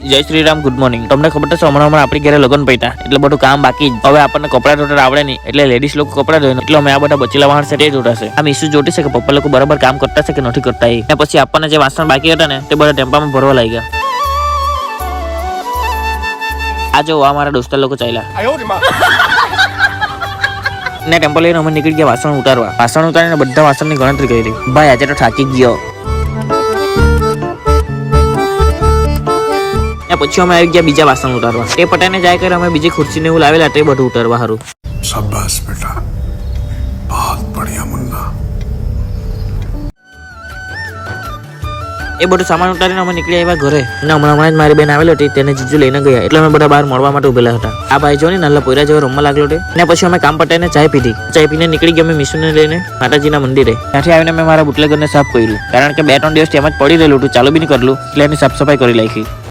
જય Shri Ram, good morning. તમને ખબર તો છે હમણાં આપણી ઘરે લગ્ન પૈતા એટલે બધું કામ બાકી જ। હવે આપણને કપડા ધોતા આવડે નહીં એટલે લેડીઝ લોકો કપડા ધોય એટલે અમે આ બધા બચેલા વાહન છે તે જોડાશે। આ ઇસ્યુ જોતી છે કે પપ્પા લોકો બરાબર કામ કરતા છે કે નથી કરતા એ। અને પછી આપણને જે વાસણ બાકી હતા ને તે બધા ટેમ્પામાં ભરવા લાગ્યા। આ જો આ મારા દોસ્તા લોકો ચાલ્યા ને ટેમ્પો લઈને અમે નીકળી ગયા વાસણ ઉતારવા। વાસણ ઉતારીને બધા વાસણની ગણતરી કરી। ભાઈ આજે તો થાકી ગયો। પછી અમે આવી ગયા બીજા વાસણ ઉતારવા। એ પટાઈને જાય કરે અમે બીજી ખુરશી ને એવું લાવેલા તે બધું ઉતારવા હારું। શાબાશ બેટા, બહુત બઢિયા મુન્ના। એ બધું સામાન ઉતારીને અમે નીકળી આવ્યા ઘરે। અને હમણાં જ મારી બેન આવેલી હતી તેને જીજુ લઈને ગયા એટલે અમે બધા બહાર મળવા માટે ઉભેલા હતા। આ ભાઈ જો ને નાના પોયરા જેવો રમવા લાગલો તે। અને પછી અમે કામ પટાઈને ચાય પીધી। ચાય પીને નીકળી ગયા અમે મીશુને લઈને માતાજીના મંદિરે। ત્યાંથી આવીને મેં મારા બુટલેગરને સાફ કર્યું કારણ કે 2-3 દિવસથી એમ જ પડી રહેલું હતું, ચાલુ બી નહીં કરેલું એટલે એની સાફ સફાઈ કરી નાખી।